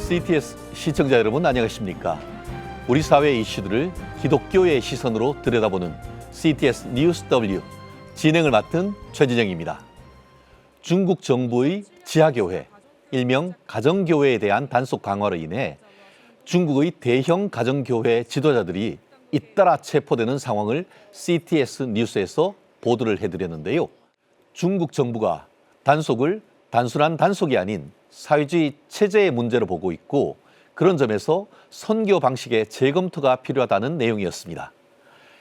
CTS 시청자 여러분 안녕하십니까? 우리 사회의 이슈들을 기독교의 시선으로 들여다보는 CTS 뉴스 W 진행을 맡은 최진영입니다. 중국 정부의 지하교회, 일명 가정교회에 대한 단속 강화로 인해 중국의 대형 가정교회 지도자들이 잇따라 체포되는 상황을 CTS 뉴스에서 보도를 해드렸는데요. 중국 정부가 단속을 단순한 단속이 아닌 사회주의 체제의 문제로 보고 있고 그런 점에서 선교 방식의 재검토가 필요하다는 내용이었습니다.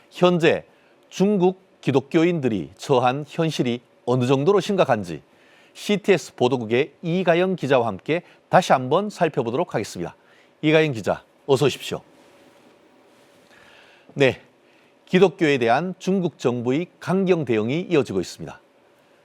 현재 중국 기독교인들이 처한 현실이 어느 정도로 심각한지 CTS 보도국의 이가영 기자와 함께 다시 한번 살펴보도록 하겠습니다. 이가영 기자, 어서 오십시오. 네, 기독교에 대한 중국 정부의 강경 대응이 이어지고 있습니다.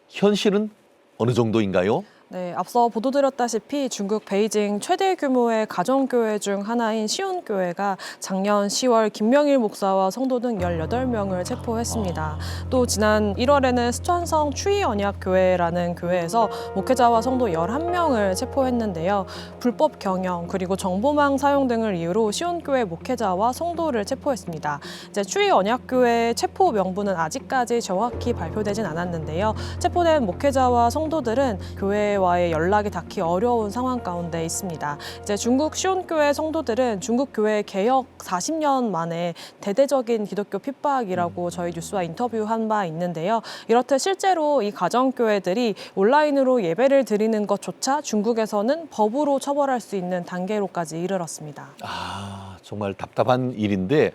현실은 어느 정도인가요? 네, 앞서 보도드렸다시피 중국 베이징 최대 규모의 가정교회 중 하나인 시온교회가 작년 10월 김명일 목사와 성도 등 18명을 체포했습니다. 또 지난 1월에는 스촨성 추이언약교회라는 교회에서 목회자와 성도 11명을 체포했는데요. 불법 경영 그리고 정보망 사용 등을 이유로 시온교회 목회자와 성도를 체포했습니다. 이제 추이언약교회 체포 명부는 아직까지 정확히 발표되진 않았는데요. 체포된 목회자와 성도들은 교회 와의 연락이 닿기 어려운 상황 가운데 있습니다. 이제 중국 시온교회 성도들은 중국 교회 개혁 40년 만에 대대적인 기독교 핍박이라고 저희 뉴스와 인터뷰한 바 있는데요. 이렇듯 실제로 이 가정교회들이 온라인으로 예배를 드리는 것조차 중국에서는 법으로 처벌할 수 있는 단계로까지 이르렀습니다. 정말 답답한 일인데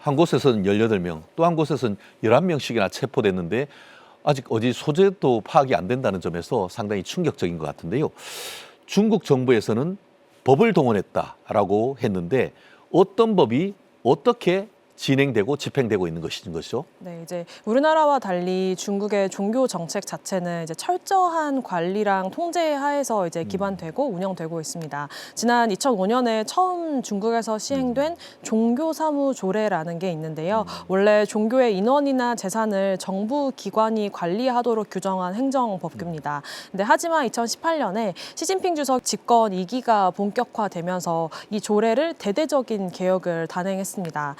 한 곳에서는 18명, 또 한 곳에서는 11명씩이나 체포됐는데 아직 어디 소재도 파악이 안 된다는 점에서 상당히 충격적인 것 같은데요. 중국 정부에서는 법을 동원했다라고 했는데 어떤 법이 어떻게 진행되고 집행되고 있는 것이죠? 네, 이제 우리나라와 달리 중국의 종교 정책 자체는 이제 철저한 관리랑 통제 하에서 이제 기반되고 운영되고 있습니다. 지난 2005년에 처음 중국에서 시행된 종교사무조례라는 게 있는데요. 원래 종교의 인원이나 재산을 정부 기관이 관리하도록 규정한 행정법규입니다. 근데 하지만 2018년에 시진핑 주석 집권 2기가 본격화되면서 이 조례를 대대적인 개혁을 단행했습니다.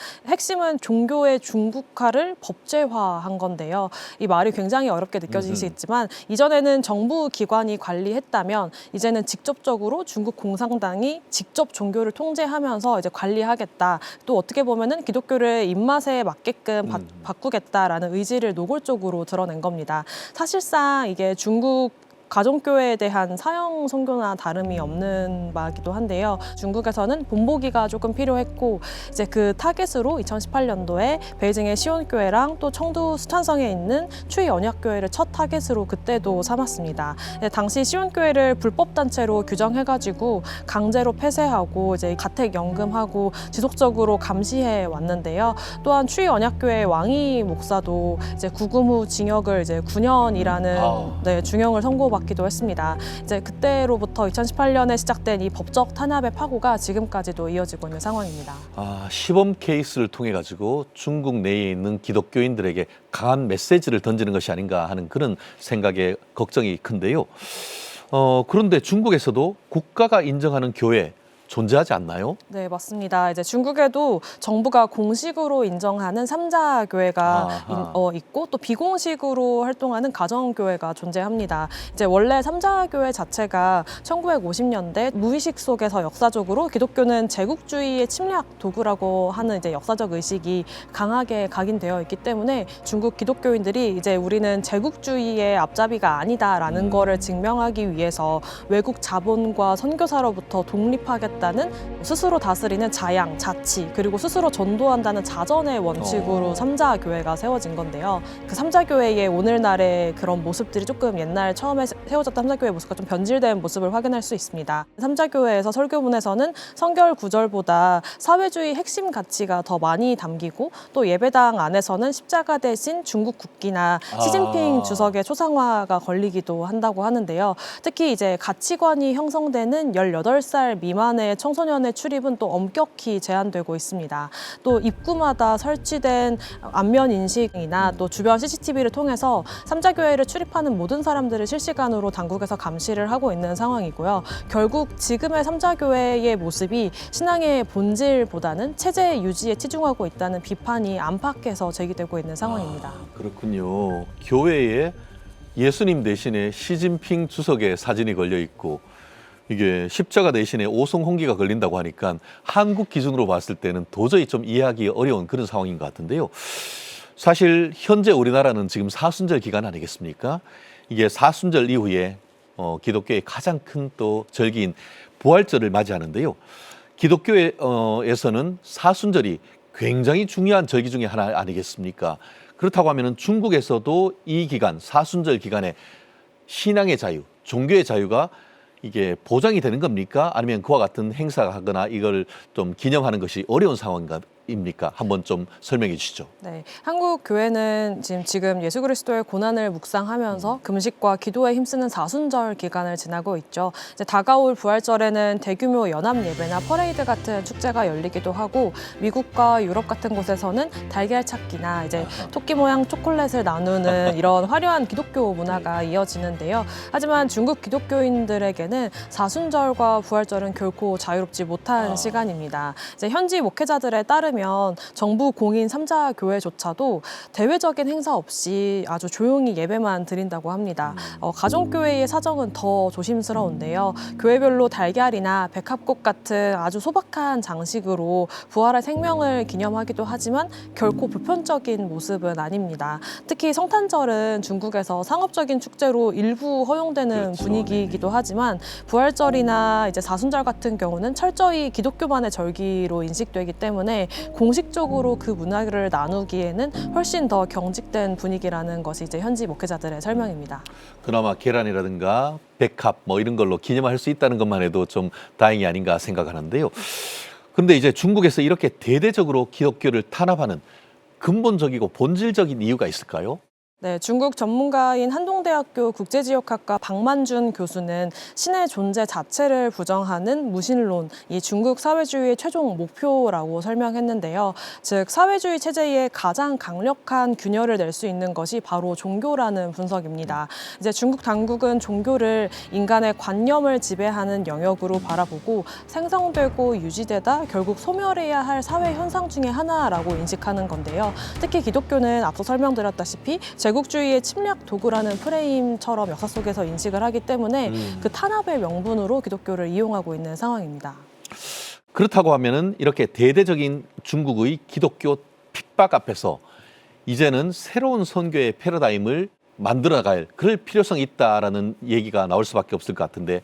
핵심은 종교의 중국화를 법제화한 건데요. 이 말이 굉장히 어렵게 느껴지시겠지만 이전에는 정부 기관이 관리했다면 이제는 직접적으로 중국 공산당이 직접 종교를 통제하면서 이제 관리하겠다. 또 어떻게 보면은 기독교를 입맛에 맞게끔 바꾸겠다라는 의지를 노골적으로 드러낸 겁니다. 사실상 이게 중국 가정교회에 대한 사형 선고나 다름이 없는 바기도 한데요. 중국에서는 본보기가 조금 필요했고 이제 그 타겟으로 2018년도에 베이징의 시온교회랑 또 청두 스촨성에 있는 추이언약교회를 첫 타겟으로 그때도 삼았습니다. 당시 시온교회를 불법 단체로 규정해가지고 강제로 폐쇄하고 이제 가택연금하고 지속적으로 감시해 왔는데요. 또한 추이언약교회 왕이 목사도 이제 구금 후 징역을 이제 9년이라는 중형을 선고 받기도 했습니다. 이제 그때로부터 2018년에 시작된 이 법적 탄압의 파고가 지금까지도 이어지고 있는 상황입니다. 시범 케이스를 통해 가지고 중국 내에 있는 기독교인들에게 강한 메시지를 던지는 것이 아닌가 하는 그런 생각에 걱정이 큰데요. 그런데 중국에서도 국가가 인정하는 교회 존재하지 않나요? 네, 맞습니다. 이제 중국에도 정부가 공식으로 인정하는 삼자 교회가 있고 또 비공식으로 활동하는 가정교회가 존재합니다. 이제 원래 삼자 교회 자체가 1950년대 무의식 속에서 역사적으로 기독교는 제국주의의 침략 도구라고 하는 이제 역사적 의식이 강하게 각인되어 있기 때문에 중국 기독교인들이 이제 우리는 제국주의의 앞잡이가 아니다라는 거를 증명하기 위해서 외국 자본과 선교사로부터 독립하겠다는 스스로 다스리는 자양, 자치, 그리고 스스로 전도한다는 자전의 원칙으로 삼자 교회가 세워진 건데요. 그 삼자 교회의 오늘날의 그런 모습들이 조금 옛날 처음에 세워졌던 삼자 교회 모습과 좀 변질된 모습을 확인할 수 있습니다. 삼자 교회에서 설교문에서는 성결 구절보다 사회주의 핵심 가치가 더 많이 담기고 또 예배당 안에서는 십자가 대신 중국 국기나 시진핑 주석의 초상화가 걸리기도 한다고 하는데요. 특히 이제 가치관이 형성되는 18살 미만의 안에 청소년의 출입은 또 엄격히 제한되고 있습니다. 또 입구마다 설치된 안면 인식이나 또 주변 CCTV를 통해서 삼자교회를 출입하는 모든 사람들을 실시간으로 당국에서 감시를 하고 있는 상황이고요. 결국 지금의 삼자교회의 모습이 신앙의 본질보다는 체제 유지에 치중하고 있다는 비판이 안팎에서 제기되고 있는 상황입니다. 그렇군요. 교회에 예수님 대신에 시진핑 주석의 사진이 걸려 있고 이게 십자가 대신에 오송홍기가 걸린다고 하니까 한국 기준으로 봤을 때는 도저히 좀 이해하기 어려운 그런 상황인 것 같은데요. 사실 현재 우리나라는 지금 사순절 기간 아니겠습니까? 이게 사순절 이후에 기독교의 가장 큰 또 절기인 부활절을 맞이하는데요. 기독교에서는 사순절이 굉장히 중요한 절기 중에 하나 아니겠습니까? 그렇다고 하면 중국에서도 이 기간, 사순절 기간에 신앙의 자유, 종교의 자유가 이게 보장이 되는 겁니까? 아니면 그와 같은 행사가 하거나 이걸 좀 기념하는 것이 어려운 상황입니까? 한번 좀 설명해 주시죠. 네, 한국 교회는 지금 예수 그리스도의 고난을 묵상하면서 금식과 기도에 힘쓰는 사순절 기간을 지나고 있죠. 이제 다가올 부활절에는 대규모 연합 예배나 퍼레이드 같은 축제가 열리기도 하고 미국과 유럽 같은 곳에서는 달걀 찾기나 이제 토끼 모양 초콜릿을 나누는 이런 화려한 기독교 문화가 이어지는데요. 하지만 중국 기독교인들에게는 사순절과 부활절은 결코 자유롭지 못한 시간입니다. 이제 현지 목회자들에 따르면 정부 공인 삼자교회조차도 대외적인 행사 없이 아주 조용히 예배만 드린다고 합니다. 가정교회의 사정은 더 조심스러운데요. 교회별로 달걀이나 백합꽃 같은 아주 소박한 장식으로 부활의 생명을 기념하기도 하지만 결코 보편적인 모습은 아닙니다. 특히 성탄절은 중국에서 상업적인 축제로 일부 허용되는 그렇죠. 분위기이기도 하지만 부활절이나 이제 사순절 같은 경우는 철저히 기독교만의 절기로 인식되기 때문에 공식적으로 그 문화를 나누기에는 훨씬 더 경직된 분위기라는 것이 이제 현지 목회자들의 설명입니다. 그나마 계란이라든가 백합 뭐 이런 걸로 기념할 수 있다는 것만 해도 좀 다행이 아닌가 생각하는데요. 그런데 이제 중국에서 이렇게 대대적으로 기독교를 탄압하는 근본적이고 본질적인 이유가 있을까요? 네, 중국 전문가인 한동대학교 국제지역학과 박만준 교수는 신의 존재 자체를 부정하는 무신론, 이 중국 사회주의의 최종 목표라고 설명했는데요. 즉, 사회주의 체제에 가장 강력한 균열을 낼 수 있는 것이 바로 종교라는 분석입니다. 이제 중국 당국은 종교를 인간의 관념을 지배하는 영역으로 바라보고 생성되고 유지되다 결국 소멸해야 할 사회 현상 중에 하나라고 인식하는 건데요. 특히 기독교는 앞서 설명드렸다시피 제국주의의 침략 도구라는 프레임처럼 역사 속에서 인식을 하기 때문에 그 탄압의 명분으로 기독교를 이용하고 있는 상황입니다. 그렇다고 하면은 이렇게 대대적인 중국의 기독교 핍박 앞에서 이제는 새로운 선교의 패러다임을 만들어갈 그럴 필요성이 있다라는 얘기가 나올 수밖에 없을 것 같은데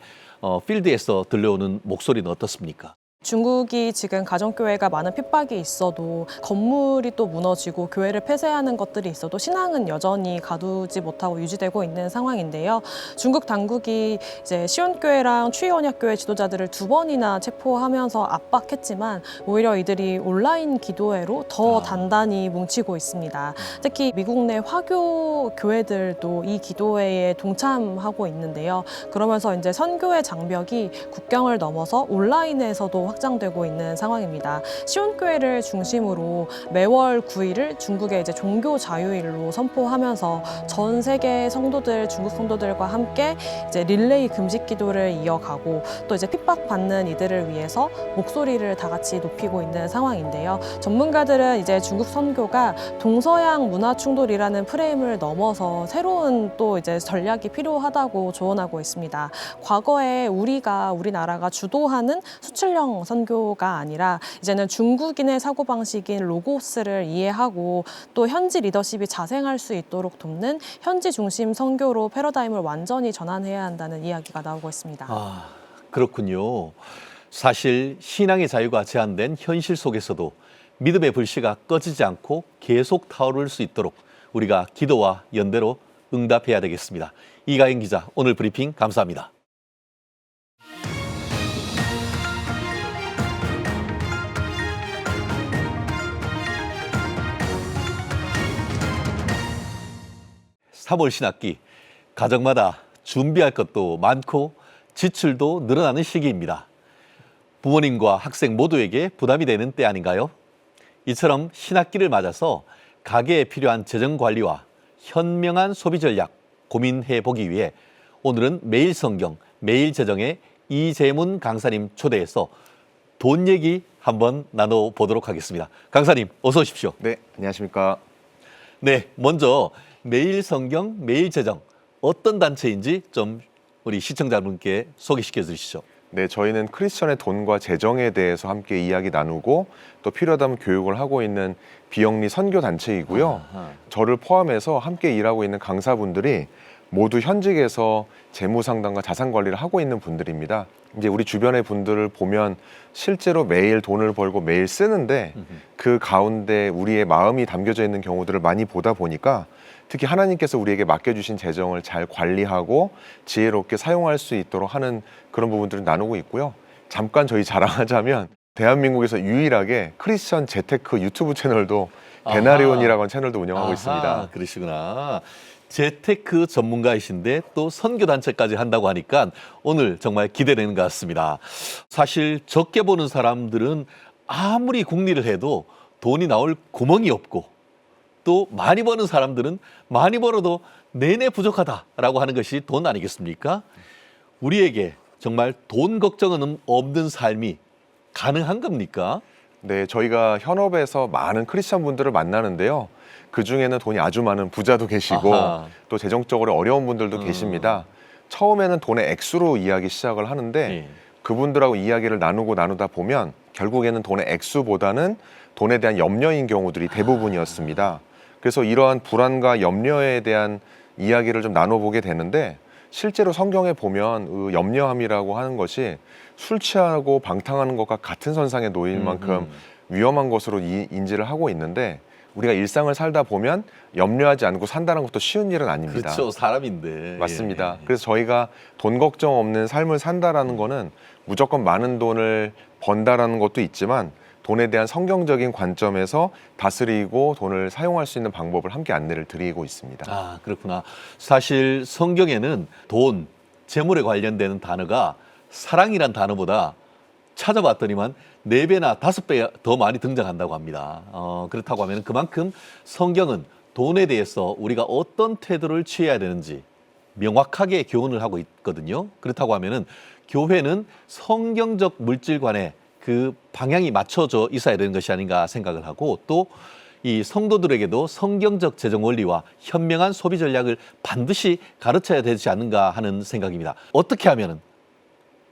필드에서 들려오는 목소리는 어떻습니까? 중국이 지금 가정교회가 많은 핍박이 있어도 건물이 또 무너지고 교회를 폐쇄하는 것들이 있어도 신앙은 여전히 가두지 못하고 유지되고 있는 상황인데요. 중국 당국이 이제 시온교회랑 추이언약교회 지도자들을 2번이나 체포하면서 압박했지만 오히려 이들이 온라인 기도회로 더 단단히 뭉치고 있습니다. 특히 미국 내 화교 교회들도 이 기도회에 동참하고 있는데요. 그러면서 이제 선교의 장벽이 국경을 넘어서 온라인에서도 확장되고 있는 상황입니다. 시온교회를 중심으로 매월 9일을 중국의 이제 종교 자유일로 선포하면서 전 세계 성도들, 중국 성도들과 함께 이제 릴레이 금식 기도를 이어가고 또 이제 핍박받는 이들을 위해서 목소리를 다 같이 높이고 있는 상황인데요. 전문가들은 이제 중국 선교가 동서양 문화 충돌이라는 프레임을 넘어서 새로운 또 이제 전략이 필요하다고 조언하고 있습니다. 과거에 우리나라가 주도하는 수출형 선교가 아니라 이제는 중국인의 사고방식인 로고스를 이해하고 또 현지 리더십이 자생할 수 있도록 돕는 현지 중심 선교로 패러다임을 완전히 전환해야 한다는 이야기가 나오고 있습니다. 그렇군요. 사실 신앙의 자유가 제한된 현실 속에서도 믿음의 불씨가 꺼지지 않고 계속 타오를 수 있도록 우리가 기도와 연대로 응답해야 되겠습니다. 이가인 기자, 오늘 브리핑 감사합니다. (3월) 신학기, 가정마다 준비할 것도 많고 지출도 늘어나는 시기입니다. 부모님과 학생 모두에게 부담이 되는 때 아닌가요? 이처럼 신학기를 맞아서 가계에 필요한 재정 관리와 현명한 소비 전략 고민해 보기 위해 오늘은 매일 성경, 매일 재정의 이재문 강사님 초대해서 돈 얘기 한번 나눠보도록 하겠습니다. 강사님, 어서 오십시오. 네, 안녕하십니까. 네, 먼저 매일 성경, 매일 재정 어떤 단체인지 좀 우리 시청자분께 소개시켜 주시죠. 네, 저희는 크리스천의 돈과 재정에 대해서 함께 이야기 나누고 또 필요하다면 교육을 하고 있는 비영리 선교 단체이고요. 저를 포함해서 함께 일하고 있는 강사분들이 모두 현직에서 재무 상담과 자산 관리를 하고 있는 분들입니다. 이제 우리 주변의 분들을 보면 실제로 매일 돈을 벌고 매일 쓰는데 그 가운데 우리의 마음이 담겨져 있는 경우들을 많이 보다 보니까 특히 하나님께서 우리에게 맡겨주신 재정을 잘 관리하고 지혜롭게 사용할 수 있도록 하는 그런 부분들을 나누고 있고요. 잠깐 저희 자랑하자면 대한민국에서 유일하게 크리스천 재테크 유튜브 채널도 데나리온이라고 하는 채널도 운영하고 있습니다. 그러시구나. 재테크 전문가이신데 또 선교단체까지 한다고 하니까 오늘 정말 기대되는 것 같습니다. 사실 적게 보는 사람들은 아무리 궁리를 해도 돈이 나올 구멍이 없고 또 많이 버는 사람들은 많이 벌어도 내내 부족하다라고 하는 것이 돈 아니겠습니까? 우리에게 정말 돈 걱정은 없는 삶이 가능한 겁니까? 네, 저희가 현업에서 많은 크리스천 분들을 만나는데요. 그 중에는 돈이 아주 많은 부자도 계시고 또 재정적으로 어려운 분들도 계십니다. 처음에는 돈의 액수로 이야기 시작을 하는데 그분들하고 이야기를 나누다 보면 결국에는 돈의 액수보다는 돈에 대한 염려인 경우들이 대부분이었습니다. 그래서 이러한 불안과 염려에 대한 이야기를 좀 나눠보게 되는데 실제로 성경에 보면 그 염려함이라고 하는 것이 술 취하고 방탕하는 것과 같은 선상에 놓일 만큼 위험한 것으로 인지를 하고 있는데 우리가 일상을 살다 보면 염려하지 않고 산다는 것도 쉬운 일은 아닙니다. 그렇죠. 사람인데. 맞습니다. 그래서 저희가 돈 걱정 없는 삶을 산다라는 거는 무조건 많은 돈을 번다라는 것도 있지만 돈에 대한 성경적인 관점에서 다스리고 돈을 사용할 수 있는 방법을 함께 안내를 드리고 있습니다. 그렇구나. 사실 성경에는 돈, 재물에 관련되는 단어가 사랑이란 단어보다 찾아봤더니만 4배나 5배 더 많이 등장한다고 합니다. 그렇다고 하면 그만큼 성경은 돈에 대해서 우리가 어떤 태도를 취해야 되는지 명확하게 교훈을 하고 있거든요. 그렇다고 하면은 교회는 성경적 물질관에 그 방향이 맞춰져 있어야 되는 것이 아닌가 생각을 하고 또 이 성도들에게도 성경적 재정 원리와 현명한 소비 전략을 반드시 가르쳐야 되지 않는가 하는 생각입니다. 어떻게 하면은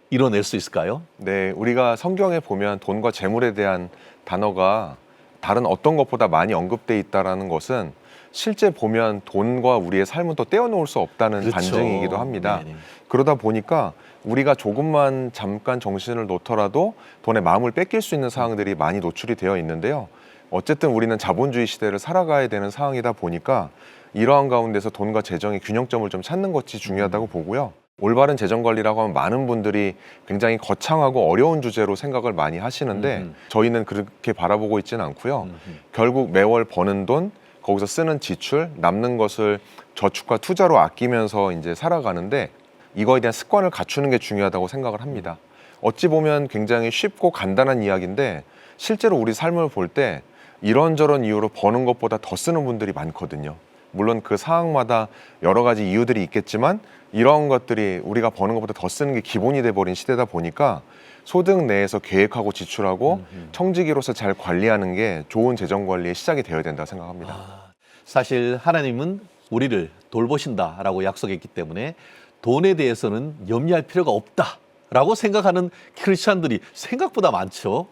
이뤄낼 수 있을까요? 네, 우리가 성경에 보면 돈과 재물에 대한 단어가 다른 어떤 것보다 많이 언급돼 있다라는 것은 실제 보면 돈과 우리의 삶은 또 떼어놓을 수 없다는 그렇죠. 반증이기도 합니다. 네네. 그러다 보니까 우리가 조금만 잠깐 정신을 놓더라도 돈의 마음을 뺏길 수 있는 사항들이 많이 노출이 되어 있는데요. 어쨌든 우리는 자본주의 시대를 살아가야 되는 상황이다 보니까 이러한 가운데서 돈과 재정의 균형점을 좀 찾는 것이 중요하다고 보고요. 올바른 재정 관리라고 하면 많은 분들이 굉장히 거창하고 어려운 주제로 생각을 많이 하시는데 저희는 그렇게 바라보고 있지는 않고요. 결국 매월 버는 돈, 거기서 쓰는 지출, 남는 것을 저축과 투자로 아끼면서 이제 살아가는데 이거에 대한 습관을 갖추는 게 중요하다고 생각을 합니다. 어찌 보면 굉장히 쉽고 간단한 이야기인데 실제로 우리 삶을 볼 때 이런저런 이유로 버는 것보다 더 쓰는 분들이 많거든요. 물론 그 상황마다 여러 가지 이유들이 있겠지만 이런 것들이 우리가 버는 것보다 더 쓰는 게 기본이 돼버린 시대다 보니까 소득 내에서 계획하고 지출하고 청지기로서 잘 관리하는 게 좋은 재정 관리의 시작이 되어야 된다고 생각합니다. 사실 하나님은 우리를 돌보신다라고 약속했기 때문에 돈에 대해서는 염려할 필요가 없다라고 생각하는 크리스찬들이 생각보다 많죠.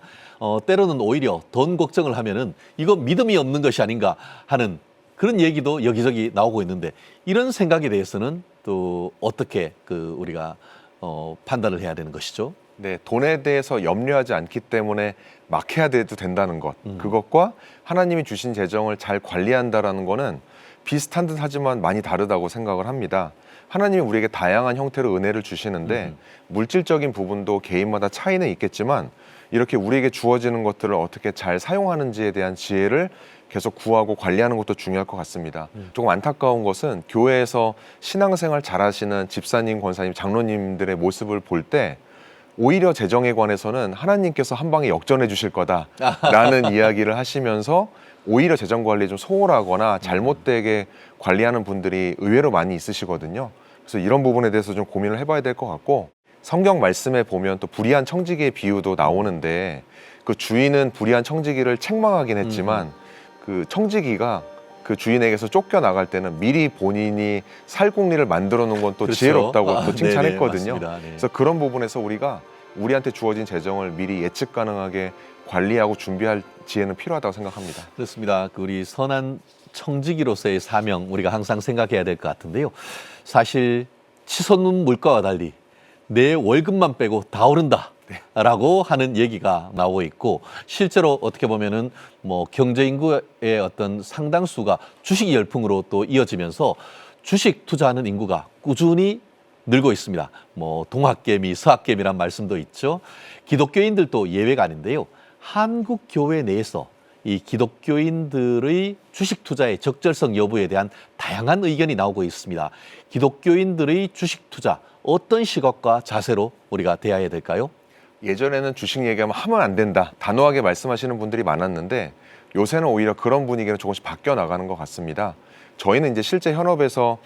때로는 오히려 돈 걱정을 하면은 이거 믿음이 없는 것이 아닌가 하는 그런 얘기도 여기저기 나오고 있는데 이런 생각에 대해서는 또 어떻게 우리가 판단을 해야 되는 것이죠? 네, 돈에 대해서 염려하지 않기 때문에 막 해야 돼도 된다는 것, 그것과 하나님이 주신 재정을 잘 관리한다라는 거는 비슷한 듯 하지만 많이 다르다고 생각을 합니다. 하나님이 우리에게 다양한 형태로 은혜를 주시는데 물질적인 부분도 개인마다 차이는 있겠지만 이렇게 우리에게 주어지는 것들을 어떻게 잘 사용하는지에 대한 지혜를 계속 구하고 관리하는 것도 중요할 것 같습니다. 조금 안타까운 것은 교회에서 신앙생활 잘하시는 집사님, 권사님, 장로님들의 모습을 볼 때 오히려 재정에 관해서는 하나님께서 한 방에 역전해 주실 거다라는 이야기를 하시면서 오히려 재정 관리에 좀 소홀하거나 잘못되게 관리하는 분들이 의외로 많이 있으시거든요. 그래서 이런 부분에 대해서 좀 고민을 해봐야 될 것 같고, 성경 말씀에 보면 또 불의한 청지기의 비유도 나오는데 그 주인은 불의한 청지기를 책망하긴 했지만 그 청지기가 그 주인에게서 쫓겨나갈 때는 미리 본인이 살 궁리를 만들어 놓은 건 또 그렇죠. 지혜롭다고 또 칭찬했거든요. 네네, 맞습니다. 네. 그래서 그런 부분에서 우리가 우리한테 주어진 재정을 미리 예측 가능하게 관리하고 준비할 지혜는 필요하다고 생각합니다. 그렇습니다. 우리 선한 청지기로서의 사명 우리가 항상 생각해야 될 것 같은데요. 사실 치솟는 물가와 달리 내 월급만 빼고 다 오른다라고 하는 얘기가 나오고 있고, 실제로 어떻게 보면은 뭐 경제 인구의 어떤 상당수가 주식 열풍으로 또 이어지면서 주식 투자하는 인구가 꾸준히 늘고 있습니다. 뭐 동학개미, 서학개미란 말씀도 있죠. 기독교인들도 예외가 아닌데요. 한국 교회 내에서 이 기독교인들의 주식 투자의 적절성 여부에 대한 다양한 의견이 나오고 있습니다. 기독교인들의 주식 투자 어떤 시각과 자세로 우리가 대해야 될까요? 예전에는 주식 얘기하면 하면 안 된다, 단호하게 말씀하시는 분들이 많았는데 요새는 오히려 그런 분위기는 조금씩 바뀌어 나가는 것 같습니다. 저희는 이제 실제 현업에서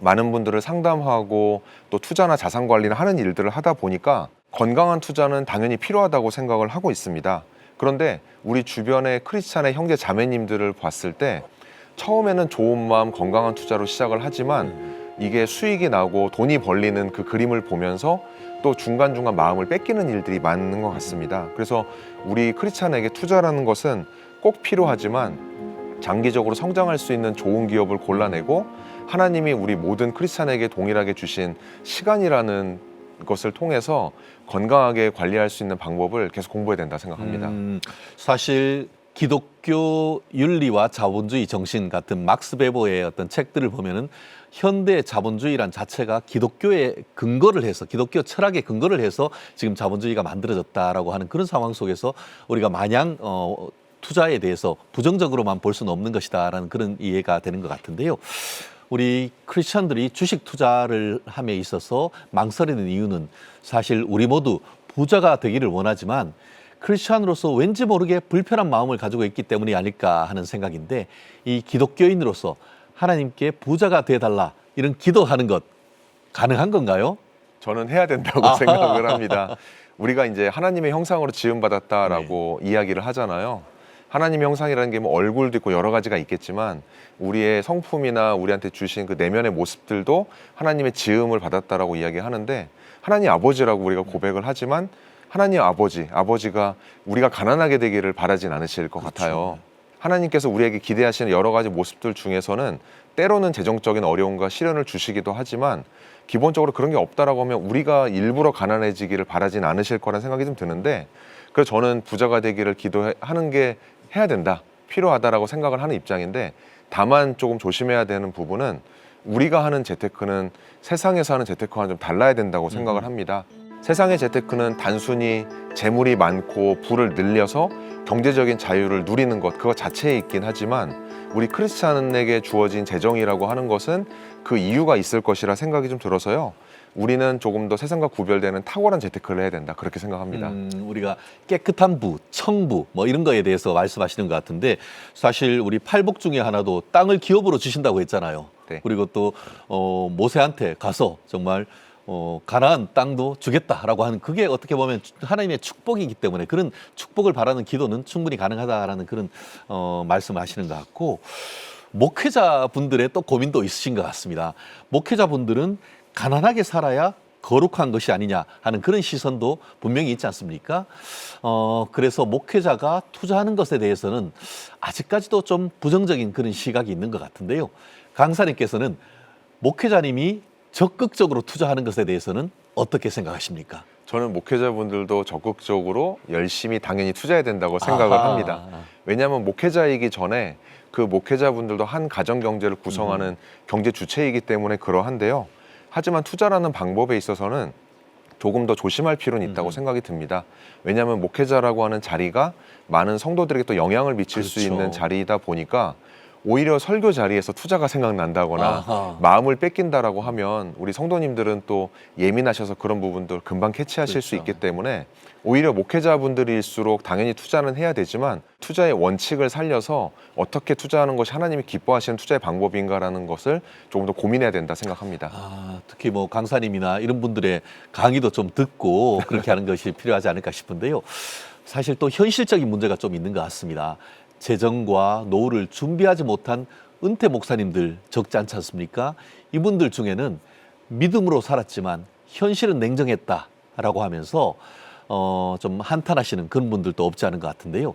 많은 분들을 상담하고 또 투자나 자산 관리를 하는 일들을 하다 보니까 건강한 투자는 당연히 필요하다고 생각을 하고 있습니다. 그런데 우리 주변의 크리스찬의 형제 자매님들을 봤을 때 처음에는 좋은 마음 건강한 투자로 시작을 하지만 이게 수익이 나고 돈이 벌리는 그 그림을 보면서 또 중간중간 마음을 뺏기는 일들이 많은 것 같습니다. 그래서 우리 크리스찬에게 투자라는 것은 꼭 필요하지만 장기적으로 성장할 수 있는 좋은 기업을 골라내고 하나님이 우리 모든 크리스찬에게 동일하게 주신 시간이라는 것을 통해서 건강하게 관리할 수 있는 방법을 계속 공부해야 된다 생각합니다. 사실 기독교 윤리와 자본주의 정신 같은 막스 베버의 어떤 책들을 보면은 현대 자본주의란 자체가 기독교에 근거를 해서, 기독교 철학에 근거를 해서 지금 자본주의가 만들어졌다라고 하는 그런 상황 속에서 우리가 마냥 투자에 대해서 부정적으로만 볼 수는 없는 것이다라는 그런 이해가 되는 것 같은데요. 우리 크리스천들이 주식 투자를 함에 있어서 망설이는 이유는 사실 우리 모두 부자가 되기를 원하지만 크리스천으로서 왠지 모르게 불편한 마음을 가지고 있기 때문이 아닐까 하는 생각인데, 이 기독교인으로서 하나님께 부자가 돼달라 이런 기도하는 것 가능한 건가요? 저는 해야 된다고 생각을 합니다. 우리가 이제 하나님의 형상으로 지음받았다라고 이야기를 하잖아요. 하나님의 형상이라는 게 뭐 얼굴도 있고 여러 가지가 있겠지만 우리의 성품이나 우리한테 주신 그 내면의 모습들도 하나님의 지음을 받았다라고 이야기하는데, 하나님 아버지라고 우리가 고백을 하지만 하나님 아버지가 우리가 가난하게 되기를 바라진 않으실 것 같아요. 하나님께서 우리에게 기대하시는 여러 가지 모습들 중에서는 때로는 재정적인 어려움과 시련을 주시기도 하지만 기본적으로 그런 게 없다라고 하면 우리가 일부러 가난해지기를 바라진 않으실 거라는 생각이 좀 드는데, 그래서 저는 부자가 되기를 기도하는 게 해야 된다, 필요하다라고 생각을 하는 입장인데, 다만 조금 조심해야 되는 부분은 우리가 하는 재테크는 세상에서 하는 재테크와는 좀 달라야 된다고 생각을 합니다. 세상의 재테크는 단순히 재물이 많고 부를 늘려서 경제적인 자유를 누리는 것, 그거 자체에 있긴 하지만 우리 크리스찬에게 주어진 재정이라고 하는 것은 그 이유가 있을 것이라 생각이 좀 들어서요. 우리는 조금 더 세상과 구별되는 탁월한 재테크를 해야 된다, 그렇게 생각합니다. 우리가 깨끗한 부, 청부 뭐 이런 거에 대해서 말씀하시는 것 같은데, 사실 우리 팔복 중에 하나도 땅을 기업으로 주신다고 했잖아요. 네. 그리고 또 모세한테 가서 정말 가나안 땅도 주겠다라고 하는, 그게 어떻게 보면 하나님의 축복이기 때문에 그런 축복을 바라는 기도는 충분히 가능하다라는 그런 말씀을 하시는 것 같고, 목회자분들의 또 고민도 있으신 것 같습니다. 목회자분들은 가난하게 살아야 거룩한 것이 아니냐 하는 그런 시선도 분명히 있지 않습니까? 그래서 목회자가 투자하는 것에 대해서는 아직까지도 좀 부정적인 그런 시각이 있는 것 같은데요. 강사님께서는 목회자님이 적극적으로 투자하는 것에 대해서는 어떻게 생각하십니까? 저는 목회자분들도 적극적으로 열심히 당연히 투자해야 된다고 생각을 합니다. 왜냐하면 목회자이기 전에 그 목회자분들도 한 가정 경제를 구성하는 경제 주체이기 때문에 그러한데요. 하지만 투자라는 방법에 있어서는 조금 더 조심할 필요는 있다고 생각이 듭니다. 왜냐하면 목회자라고 하는 자리가 많은 성도들에게 또 영향을 미칠 수 있는 자리이다 보니까 오히려 설교 자리에서 투자가 생각난다거나 아하. 마음을 뺏긴다라고 하면 우리 성도님들은 또 예민하셔서 그런 부분들 금방 캐치하실 수 그렇죠. 있기 때문에 오히려 목회자분들일수록 당연히 투자는 해야 되지만 투자의 원칙을 살려서 어떻게 투자하는 것이 하나님이 기뻐하시는 투자의 방법인가라는 것을 조금 더 고민해야 된다 생각합니다. 특히 뭐 강사님이나 이런 분들의 강의도 좀 듣고 그렇게 하는 것이 필요하지 않을까 싶은데요. 사실 또 현실적인 문제가 좀 있는 것 같습니다. 재정과 노후를 준비하지 못한 은퇴 목사님들 적지 않지 않습니까? 이분들 중에는 믿음으로 살았지만 현실은 냉정했다라고 하면서 좀 한탄하시는 그런 분들도 없지 않은 것 같은데요.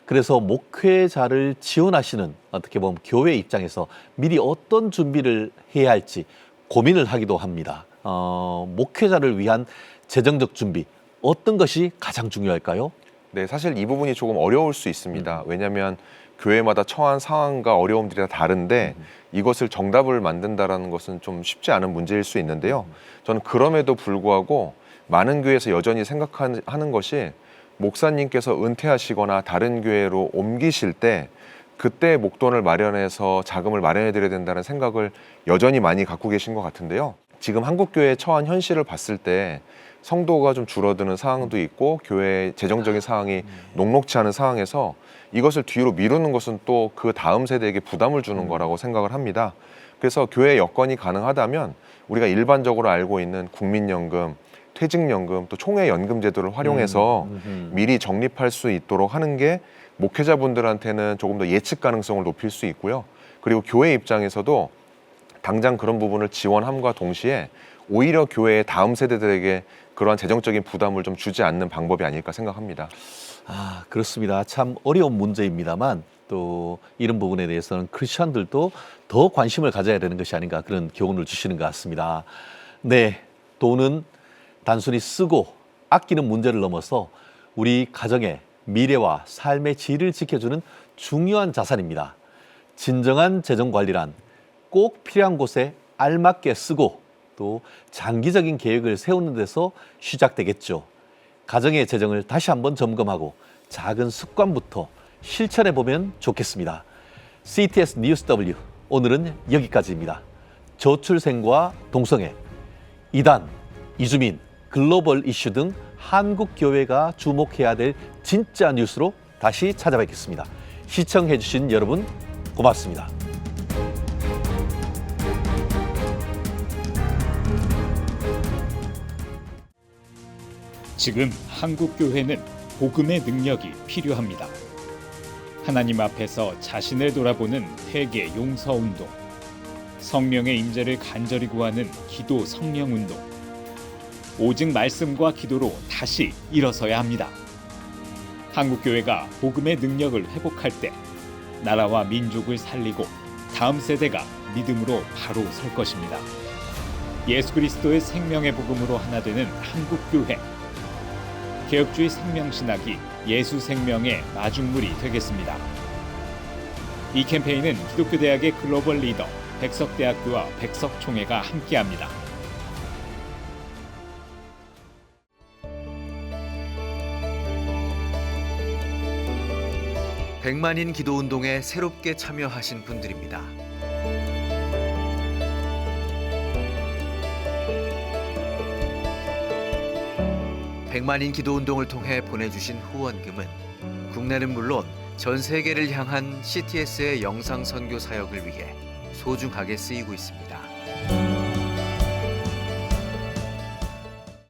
그래서 목회자를 지원하시는 어떻게 보면 교회 입장에서 미리 어떤 준비를 해야 할지 고민을 하기도 합니다. 목회자를 위한 재정적 준비 어떤 것이 가장 중요할까요? 네, 사실 이 부분이 조금 어려울 수 있습니다. 왜냐하면 교회마다 처한 상황과 어려움들이 다 다른데 이것을 정답을 만든다라는 것은 좀 쉽지 않은 문제일 수 있는데요. 저는 그럼에도 불구하고 많은 교회에서 여전히 생각하는 것이 목사님께서 은퇴하시거나 다른 교회로 옮기실 때 그때 목돈을 마련해서 자금을 마련해 드려야 된다는 생각을 여전히 많이 갖고 계신 것 같은데요. 지금 한국 교회에 처한 현실을 봤을 때 성도가 좀 줄어드는 상황도 있고 교회의 재정적인 상황이 녹록치 않은 상황에서 이것을 뒤로 미루는 것은 또 그 다음 세대에게 부담을 주는 거라고 생각을 합니다. 그래서 교회 여건이 가능하다면 우리가 일반적으로 알고 있는 국민연금, 퇴직연금, 또 총회연금 제도를 활용해서 미리 적립할 수 있도록 하는 게 목회자분들한테는 조금 더 예측 가능성을 높일 수 있고요. 그리고 교회 입장에서도 당장 그런 부분을 지원함과 동시에 오히려 교회의 다음 세대들에게 그러한 재정적인 부담을 좀 주지 않는 방법이 아닐까 생각합니다. 그렇습니다. 참 어려운 문제입니다만 또 이런 부분에 대해서는 크리스천들도 더 관심을 가져야 되는 것이 아닌가 그런 교훈을 주시는 것 같습니다. 네, 돈은 단순히 쓰고 아끼는 문제를 넘어서 우리 가정의 미래와 삶의 질을 지켜주는 중요한 자산입니다. 진정한 재정 관리란 꼭 필요한 곳에 알맞게 쓰고 또 장기적인 계획을 세우는 데서 시작되겠죠. 가정의 재정을 다시 한번 점검하고 작은 습관부터 실천해 보면 좋겠습니다. CTS 뉴스 W 오늘은 여기까지입니다. 저출생과 동성애, 이단, 이주민, 글로벌 이슈 등 한국 교회가 주목해야 될 진짜 뉴스로 다시 찾아뵙겠습니다. 시청해 주신 여러분 고맙습니다. 지금 한국 교회는 복음의 능력이 필요합니다. 하나님 앞에서 자신을 돌아보는 회개 용서 운동, 성령의 임재를 간절히 구하는 기도 성령 운동, 오직 말씀과 기도로 다시 일어서야 합니다. 한국 교회가 복음의 능력을 회복할 때 나라와 민족을 살리고 다음 세대가 믿음으로 바로 설 것입니다. 예수 그리스도의 생명의 복음으로 하나 되는 한국 교회. 개혁주의 생명신학이 예수 생명의 마중물이 되겠습니다. 이 캠페인은 기독교대학의 글로벌 리더 백석대학교와 백석총회가 함께합니다. 백만인 기도운동에 새롭게 참여하신 분들입니다. 백만인 기도운동을 통해 보내주신 후원금은 국내는 물론 전 세계를 향한 CTS의 영상 선교 사역을 위해 소중하게 쓰이고 있습니다.